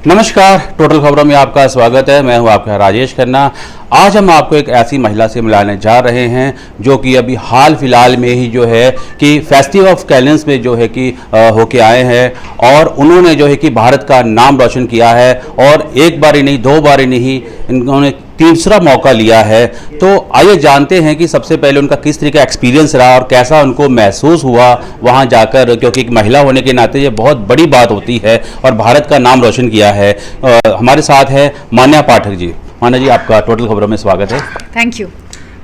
नमस्कार, टोटल खबरों में आपका स्वागत है। मैं हूं आपका राजेश खन्ना। आज हम आपको एक ऐसी महिला से मिलाने जा रहे हैं जो कि अभी हाल फिलहाल में ही जो है कि फेस्टिवल ऑफ कैलेंस में जो है कि होके आए हैं और उन्होंने जो है कि भारत का नाम रोशन किया है और एक बार ही नहीं, दो बार ही नहीं, इन्होंने तीसरा मौका लिया है। तो आइए जानते हैं कि सबसे पहले उनका किस तरह का एक्सपीरियंस रहा और कैसा उनको महसूस हुआ वहां जाकर, क्योंकि एक महिला होने के नाते ये बहुत बड़ी बात होती है और भारत का नाम रोशन किया है। हमारे साथ है मान्या पाठक जी। मान्या जी, आपका टोटल खबरों में स्वागत है। Thank you.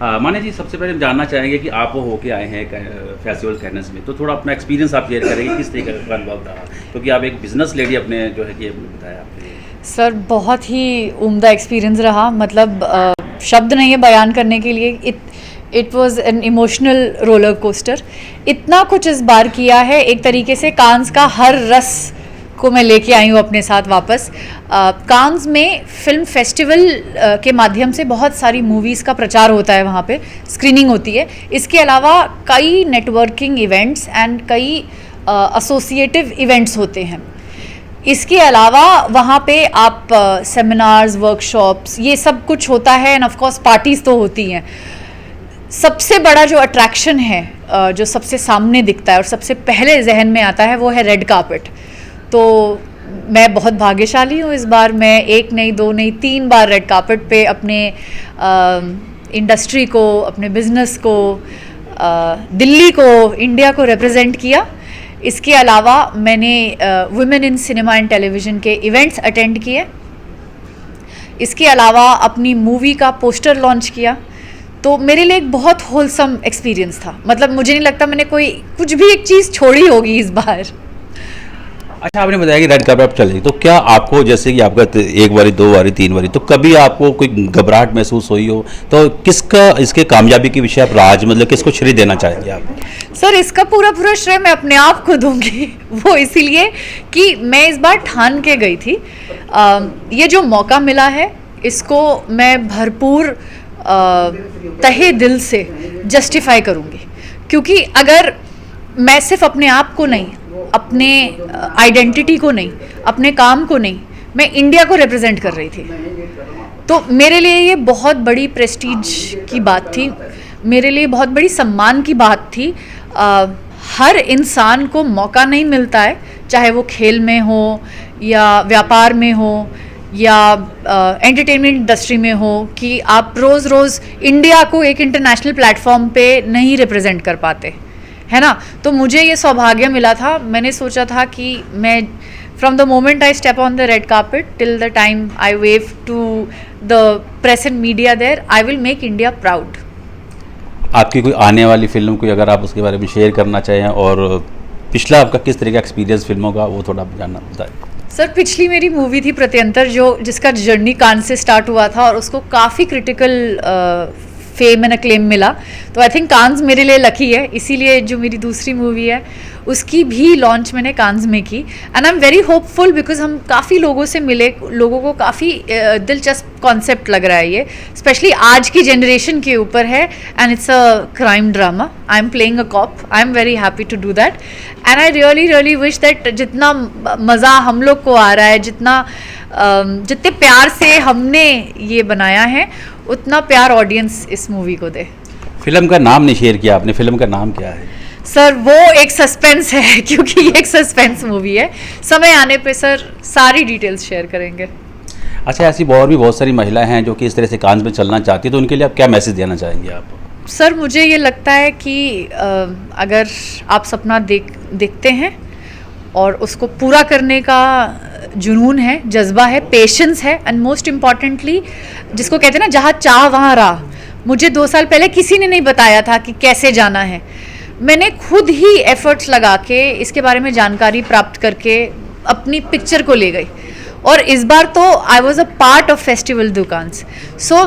मान्या जी, सबसे पहले हम जानना चाहेंगे कि आप वो होके आए हैं फेस्टिवल कैनस में, तो थोड़ा अपना एक्सपीरियंस आप शेयर करेंगे, किस तरीके का अनुभव रहा, क्योंकि आप एक बिजनेस लेडी अपने जो है कि बताया आपने। सर, बहुत ही उम्दा एक्सपीरियंस रहा। मतलब शब्द नहीं है बयान करने के लिए। It was an emotional roller coaster. इतना कुछ इस बार किया है, एक तरीके से कांस का हर रस को मैं लेके आई हूँ अपने साथ वापस। कांस में फिल्म फेस्टिवल के माध्यम से बहुत सारी मूवीज़ का प्रचार होता है, वहाँ पे स्क्रीनिंग होती है। इसके अलावा कई नेटवर्किंग इवेंट्स एंड कई एसोसिएटिव इवेंट्स होते हैं। इसके अलावा वहाँ पे आप सेमिनार्स, वर्कशॉप्स, ये सब कुछ होता है एंड ऑफ कोर्स पार्टीज़ तो होती हैं। सबसे बड़ा जो अट्रैक्शन है, जो सबसे सामने दिखता है और सबसे पहले जहन में आता है, वो है रेड कार्पेट। तो मैं बहुत भाग्यशाली हूँ। इस बार मैं एक नहीं, दो नहीं, 3 बार रेड कार्पेट पे अपने इंडस्ट्री को, अपने बिजनेस को, दिल्ली को, इंडिया को रिप्रेजेंट किया। इसके अलावा मैंने women in cinema and television के इवेंट्स अटेंड किए। इसके अलावा अपनी मूवी का पोस्टर लॉन्च किया। तो मेरे लिए एक बहुत होलसम एक्सपीरियंस था। मतलब मुझे नहीं लगता मैंने कुछ भी एक चीज़ छोड़ी होगी इस बार। अच्छा, आपने बताया कि रेड कार्पेट आप चली, तो क्या आपको, जैसे कि आपका एक बारी, दो बारी, 3 बारी, तो कभी आपको कोई घबराहट महसूस हुई हो? तो किसका इसके कामयाबी के विषय आप राज, मतलब किसको श्रेय देना चाहेंगे आप? सर, इसका पूरा श्रेय मैं अपने आप को दूंगी। वो इसीलिए कि मैं इस बार ठान के गई थी। ये जो मौका मिला है, इसको मैं भरपूर तहे दिल से जस्टिफाई करूंगी। क्योंकि अगर मैं सिर्फ अपने आप को नहीं, अपने आइडेंटिटी को नहीं, अपने काम को नहीं, मैं इंडिया को रिप्रेजेंट कर रही थी, तो मेरे लिए ये बहुत बड़ी प्रेस्टीज की बात थी, मेरे लिए बहुत बड़ी सम्मान की बात थी। हर इंसान को मौका नहीं मिलता है, चाहे वो खेल में हो या व्यापार में हो या एंटरटेनमेंट इंडस्ट्री में हो, कि आप रोज़ रोज़ इंडिया को एक इंटरनेशनल प्लेटफॉर्म पे नहीं रिप्रेजेंट कर पाते, है ना। तो मुझे ये सौभाग्य मिला था। मैंने सोचा था कि मैं from the moment I step on the red carpet till the time I wave to the press and media there, I will make India proud. आपकी कोई आने वाली फिल्म, कोई अगर आप उसके बारे में शेयर करना चाहें, और पिछला आपका किस तरह का एक्सपीरियंस फिल्मों का, वो थोड़ा जानना बताएं। सर, पिछली मेरी मूवी थी प्रत्यंतर, जिसका जर्नी कांस से स्टार्ट हुआ था और उसको काफ़ी क्रिटिकल फेम एंड अक्लेम मिला। तो आई थिंक कांस मेरे लिए लकी है। इसीलिए जो मेरी दूसरी मूवी है उसकी भी लॉन्च मैंने कांस में की and I am very hopeful, because हम काफ़ी लोगों से मिले, लोगों को काफ़ी दिलचस्प कॉन्सेप्ट लग रहा है ये, स्पेशली आज की जनरेशन के ऊपर है and it's a crime drama. I am playing a cop. I am very happy to do that and I really wish that जितना मज़ा हम लोग को आ रहा है, जितने प्यार से हमने ये बनाया है, उतना प्यार ऑडियंस इस मूवी को दे। फिल्म का नाम नहीं शेयर किया आपने, फिल्म का नाम क्या है? सर, वो एक सस्पेंस है, क्योंकि ये एक सस्पेंस मूवी है। समय आने पे सर सारी डिटेल्स शेयर करेंगे। अच्छा, ऐसी और भी बहुत सारी महिलाएं हैं जो कि इस तरह से कांस में चलना चाहती है, तो उनके लिए आप क्या मैसेज देना चाहेंगे आप? सर, मुझे ये लगता है कि अगर आप सपना देखते हैं और उसको पूरा करने का जुनून है, जज्बा है, पेशेंस है एंड मोस्ट इम्पॉर्टेंटली जिसको कहते हैं ना, जहाँ चाह वहाँ राह। मुझे 2 साल पहले किसी ने नहीं बताया था कि कैसे जाना है। मैंने खुद ही एफर्ट्स लगा के इसके बारे में जानकारी प्राप्त करके अपनी पिक्चर को ले गई और इस बार तो I was a part of festival दो कांस। सो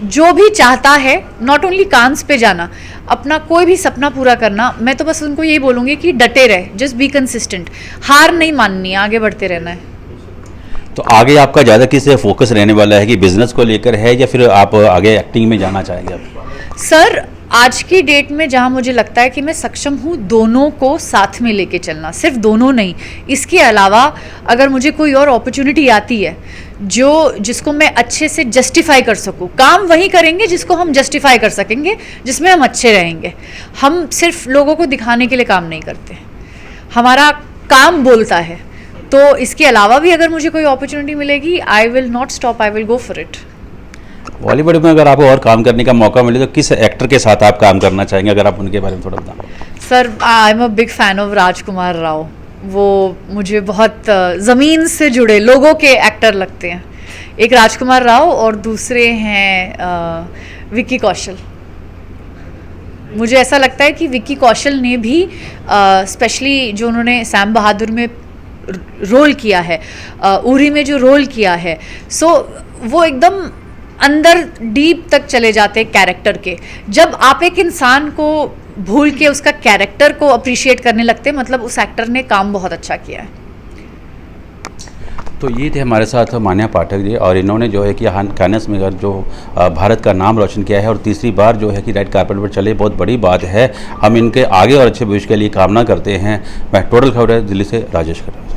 जो भी चाहता है नॉट ओनली कांस पे जाना, अपना कोई भी सपना पूरा करना, मैं तो बस उनको यही बोलूँगी कि डटे रहे, जस्ट बी कंसिस्टेंट, हार नहीं माननी है, आगे बढ़ते रहना है। तो आगे आपका ज़्यादा किस फोकस रहने वाला है, कि बिजनेस को लेकर है या फिर आप आगे एक्टिंग में जाना चाहेंगे आप? सर, आज की डेट में जहाँ मुझे लगता है कि मैं सक्षम हूँ दोनों को साथ में लेके चलना, सिर्फ दोनों नहीं, इसके अलावा अगर मुझे कोई और अपॉर्चुनिटी आती है जिसको मैं अच्छे से जस्टिफाई कर सकूँ, काम वही करेंगे जिसको हम जस्टिफाई कर सकेंगे, जिसमें हम अच्छे रहेंगे। हम सिर्फ लोगों को दिखाने के लिए काम नहीं करते, हमारा काम बोलता है। तो इसके अलावा भी अगर मुझे कोई अपॉर्चुनिटी मिलेगी, I will not stop, I will go for it. Bollywood में अगर आपको और काम करने का मौका मिले तो किस एक्टर के साथ आप काम करना चाहेंगे, अगर आप उनके बारे में थोड़ा बताएं। Sir, I am a big fan of Rajkummar Rao. वो मुझे बहुत ज़मीन से जुड़े लोगों के एक्टर लगते हैं। एक राजकुमार राव और दूसरे हैं विक्की कौशल। मुझे ऐसा लगता है कि विक्की कौशल ने भी स्पेशली जो उन्होंने सैम बहादुर में रोल किया है, उरी में जो रोल किया है, सो वो एकदम अंदर डीप तक चले जाते हैं कैरेक्टर के। जब आप एक इंसान को भूल के उसका कैरेक्टर को अप्रिशिएट करने लगते हैं, मतलब उस एक्टर ने काम बहुत अच्छा किया है। तो ये थे हमारे साथ मान्या पाठक जी, और इन्होंने जो है कि कानस में जो भारत का नाम रोशन किया है और तीसरी बार जो है कि रेड कार्पेट पर चले, बहुत बड़ी बात है। हम इनके आगे और अच्छे भविष्य के लिए कामना करते हैं। मैं टोटल खबर दिल्ली से राजेश खन्ना।